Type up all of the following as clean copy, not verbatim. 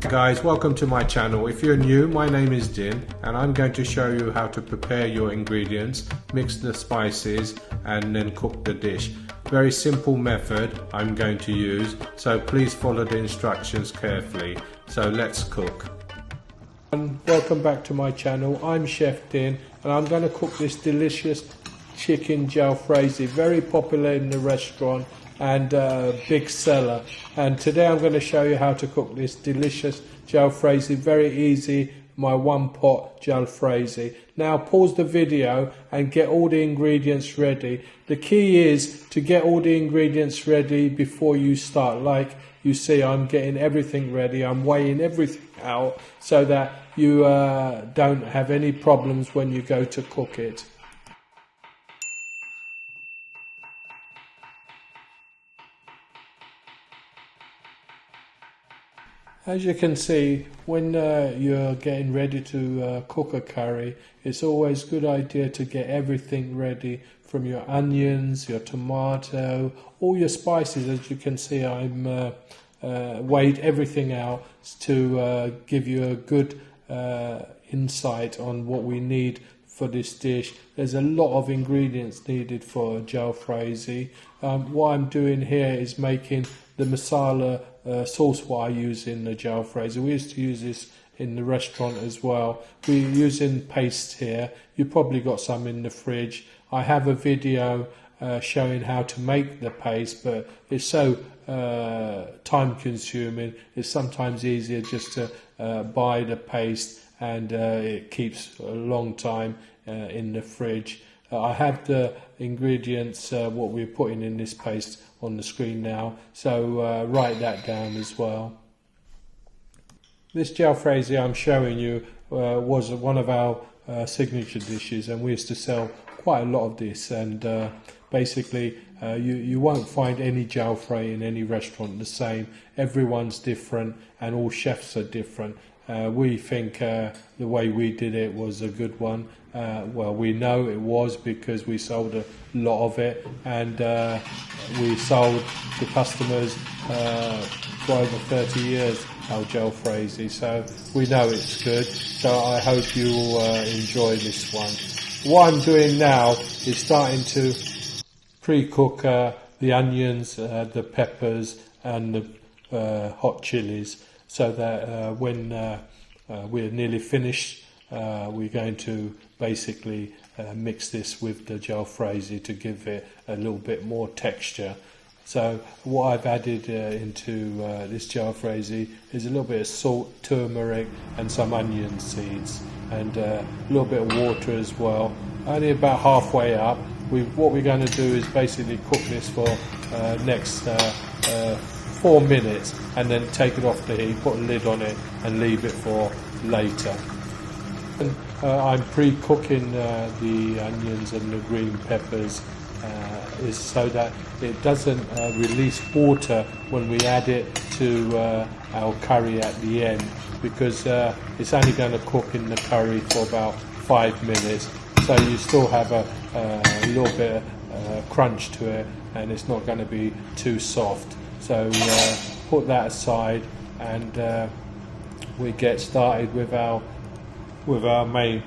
Guys, welcome to my channel. If you're new, my name is Din and I'm going to show you how to prepare your ingredients, mix the spices and then cook the dish. Very simple method I'm going to use, so please follow the instructions carefully. So let's cook. Welcome back to my channel. I'm Chef Din and I'm going to cook this delicious chicken jalfrezi, very popular in the restaurant and big seller. And today I'm going to show you how to cook this delicious jalfrezi, very easy, my one pot jalfrezi. Now pause the video and get all the ingredients ready. The key is to get all the ingredients ready before you start. Like you see, I'm getting everything ready, I'm weighing everything out so that you don't have any problems when you go to cook it. As you can see, when you're getting ready to cook a curry, it's always a good idea to get everything ready, from your onions, your tomato, all your spices. As you can see, I'm weighed everything out to give you a good insight on what we need for this dish. There's a lot of ingredients needed for jalfrezi. What I'm doing here is making the masala sauce what I use in the jalfrezi. We used to use this in the restaurant as well. We're using paste here. You probably got some in the fridge. I have a video showing how to make the paste, but it's so time consuming. It's sometimes easier just to buy the paste, and it keeps a long time in the fridge. I have the ingredients, what we're putting in this paste, on the screen now, so write that down as well. This jalfrezi I'm showing you was one of our signature dishes, and we used to sell quite a lot of this, and basically you won't find any jalfrezi in any restaurant the same. Everyone's different and all chefs are different. We think the way we did it was a good one. Well, we know it was because we sold a lot of it, and we sold to customers for over 30 years our jalfrezi, so we know it's good. So I hope you enjoy this one. What I'm doing now is starting to pre-cook the onions, the peppers and the hot chilies, so that when we're nearly finished, we're going to basically mix this with the jalfrezi to give it a little bit more texture. So what I've added into this jalfrezi is a little bit of salt, turmeric and some onion seeds, and a little bit of water as well. Only about halfway up. What we're going to do is basically cook this for next 4 minutes, and then take it off the heat, put a lid on it and leave it for later. And I'm pre-cooking the onions and the green peppers is so that it doesn't release water when we add it to our curry at the end, because it's only going to cook in the curry for about 5 minutes, so you still have a little bit of crunch to it, and it's not going to be too soft. So put that aside, and we get started with our main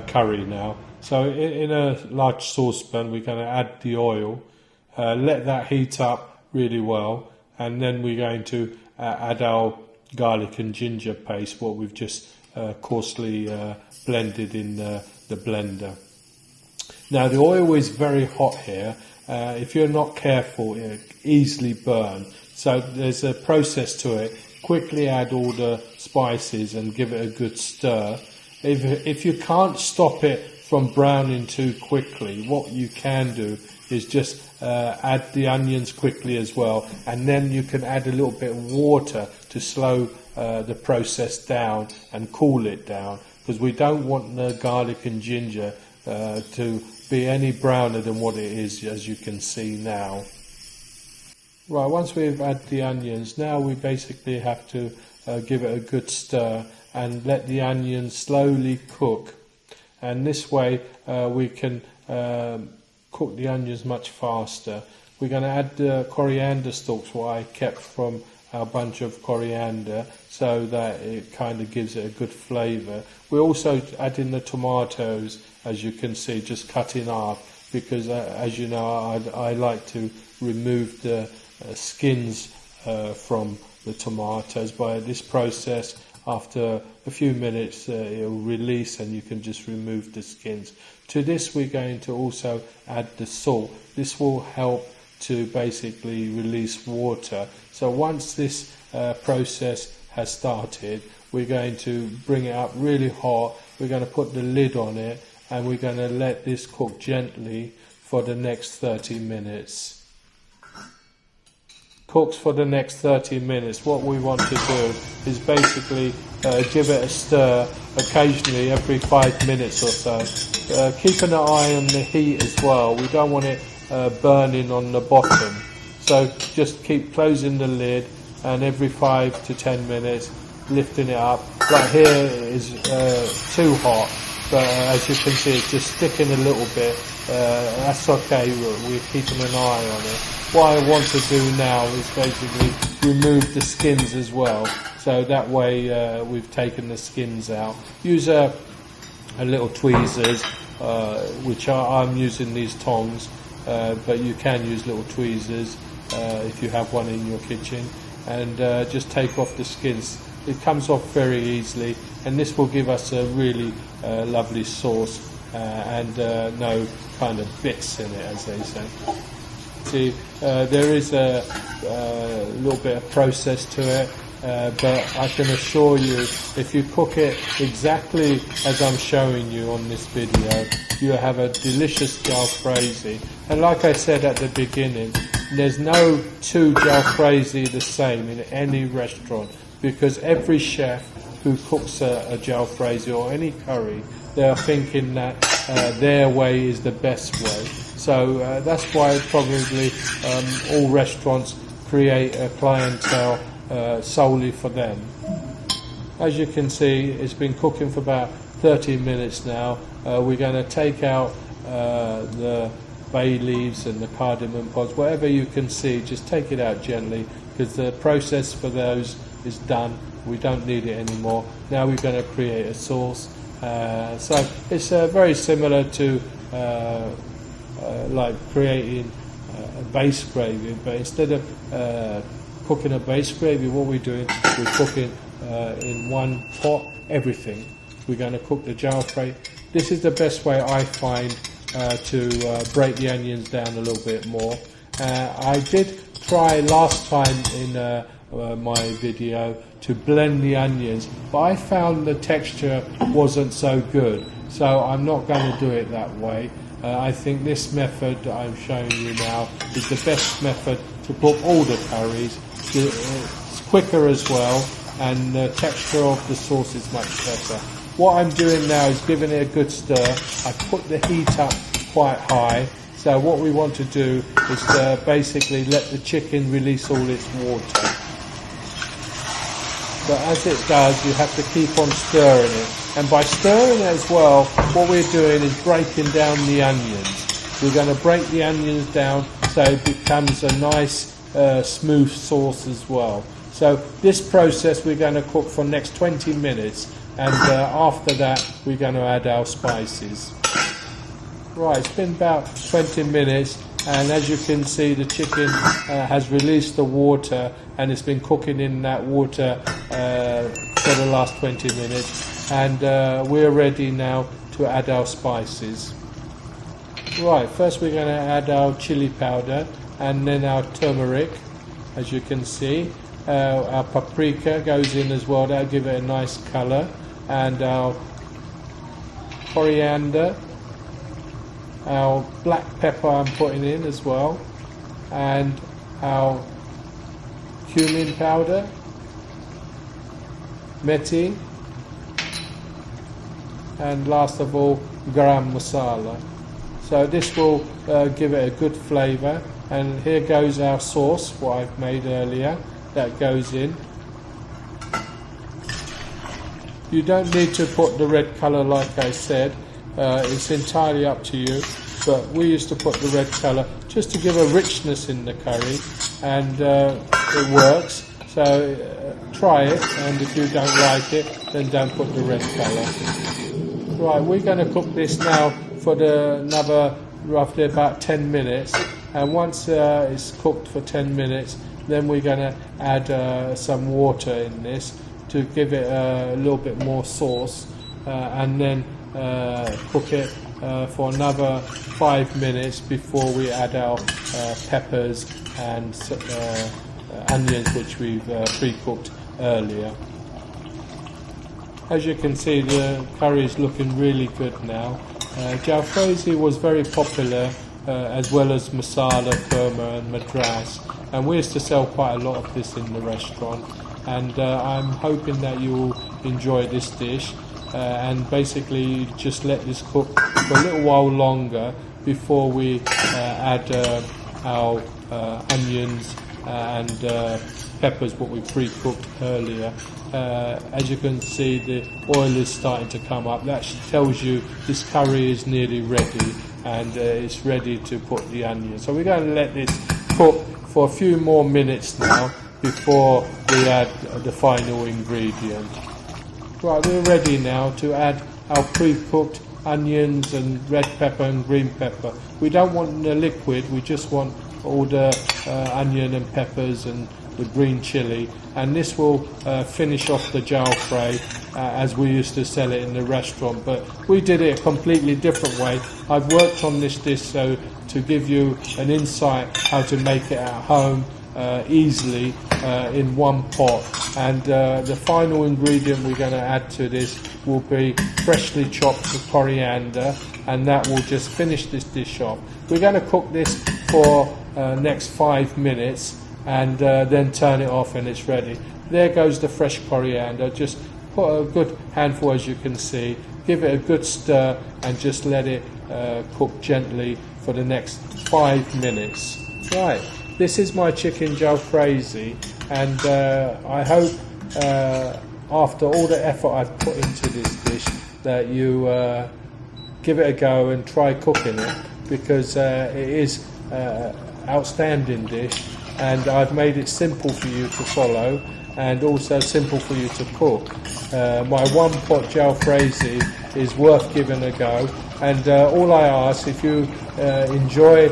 curry now. So in a large saucepan, we're going to add the oil, let that heat up really well, and then we're going to add our garlic and ginger paste, what we've just coarsely blended in the blender. Now the oil is very hot here. If you're not careful, it easily burn. So there's a process to it. Quickly add all the spices and give it a good stir. If you can't stop it from browning too quickly, what you can do is just add the onions quickly as well, and then you can add a little bit of water to slow the process down and cool it down, because we don't want the garlic and ginger to be any browner than what it is, as you can see now. Right, once we've added the onions, now we basically have to give it a good stir and let the onions slowly cook. And this way we can cook the onions much faster. We're going to add the coriander stalks, what I kept from our bunch of coriander so that it kind of gives it a good flavour. We also add in the tomatoes, as you can see, just cut in half, because as you know, I like to remove the skins from the tomatoes. By this process, after a few minutes it will release and you can just remove the skins. To this we're going to also add the salt. This will help to basically release water. So once this process has started, we're going to bring it up really hot. We're going to put the lid on it and we're going to let this cook gently for the next 30 minutes. Cooks for the next 30 minutes. What we want to do is basically give it a stir occasionally every 5 minutes or so. Keeping an eye on the heat as well. We don't want it burning on the bottom. So just keep closing the lid and every 5 to 10 minutes lifting it up. Right here is too hot, but as you can see it's just sticking a little bit. That's okay, we're keeping an eye on it. What I want to do now is basically remove the skins as well, so that way we've taken the skins out. Use a little tweezers, which I'm using these tongs, but you can use little tweezers if you have one in your kitchen, and just take off the skins. It comes off very easily, and this will give us a really lovely sauce and no kind of bits in it, as they say. See, there is a little bit of process to it, but I can assure you, if you cook it exactly as I'm showing you on this video, you have a delicious jalfrezi. And like I said at the beginning, there's no two jalfrezi the same in any restaurant, because every chef who cooks a jalfrezi or any curry, they're thinking that their way is the best way. So that's why probably all restaurants create a clientele solely for them. As you can see, it's been cooking for about 30 minutes now. We're going to take out the bay leaves and the cardamom pods, whatever you can see, just take it out gently, because the process for those is done. We don't need it anymore. Now we're going to create a sauce. So it's very similar to like creating a base gravy, but instead of cooking a base gravy, what we're doing, we're cooking in one pot everything. We're going to cook the jalfrezi. This is the best way I find to break the onions down a little bit more. I did try last time in my video to blend the onions, but I found the texture wasn't so good, so I'm not going to do it that way. I think this method that I'm showing you now is the best method to cook all the curries. It's quicker as well, and the texture of the sauce is much better. What I'm doing now is giving it a good stir. I put the heat up quite high, so what we want to do is basically let the chicken release all its water. But as it does, you have to keep on stirring it. And by stirring it as well, what we're doing is breaking down the onions. We're going to break the onions down so it becomes a nice smooth sauce as well. So this process we're going to cook for the next 20 minutes, and after that we're going to add our spices. Right, it's been about 20 minutes, and as you can see, the chicken has released the water, and it's been cooking in that water for the last 20 minutes, and we're ready now to add our spices. Right, first we're going to add our chili powder, and then our turmeric, as you can see. Our paprika goes in as well, that'll give it a nice colour, and our coriander, our black pepper I'm putting in as well, and our cumin powder, methi, and last of all garam masala. So this will give it a good flavour. And here goes our sauce, what I've made earlier, that goes in. You don't need to put the red colour like I said, it's entirely up to you, but we used to put the red colour just to give a richness in the curry, and it works. So try it, and if you don't like it, then don't put the red colour. Right, we're going to cook this now for another roughly about 10 minutes, and once it's cooked for 10 minutes, then we're going to add some water in this to give it a little bit more sauce, and then cook it for another 5 minutes before we add our peppers and onions, which we've pre-cooked earlier. As you can see, the curry is looking really good now. Jalfrezi was very popular, as well as Masala, Kurma and Madras, and we used to sell quite a lot of this in the restaurant, and I'm hoping that you'll enjoy this dish. And basically you just let this cook for a little while longer before we add our onions and peppers, what we pre-cooked earlier. As you can see, the oil is starting to come up. That tells you this curry is nearly ready, and it's ready to put the onions. So we're going to let this cook for a few more minutes now before we add the final ingredient. Right, we're ready now to add our pre-cooked onions and red pepper and green pepper. We don't want the liquid, we just want all the onion and peppers and the green chilli, and this will finish off the jalfrey as we used to sell it in the restaurant, but we did it a completely different way. I've worked on this dish so to give you an insight how to make it at home easily in one pot, and the final ingredient we're going to add to this will be freshly chopped coriander, and that will just finish this dish off. We're going to cook this for next 5 minutes, and then turn it off and it's ready. There goes the fresh coriander. Just put a good handful, as you can see, give it a good stir, and just let it cook gently for the next 5 minutes. Right, this is my chicken jalfrezi, and I hope after all the effort I've put into this dish that you give it a go and try cooking it, because it is outstanding dish, and I've made it simple for you to follow and also simple for you to cook. My one pot jalfrezi is worth giving a go, and all I ask, if you enjoy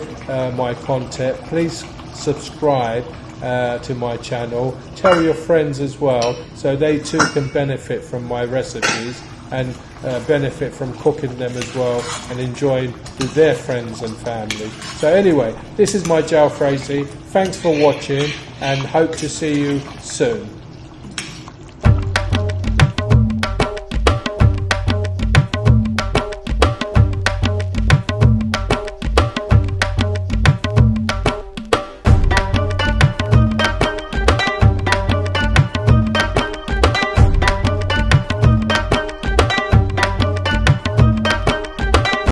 my content, please subscribe to my channel, tell your friends as well, so they too can benefit from my recipes and benefit from cooking them as well and enjoying with their friends and family. So anyway, this is my jalfrezi. Thanks for watching, and hope to see you soon.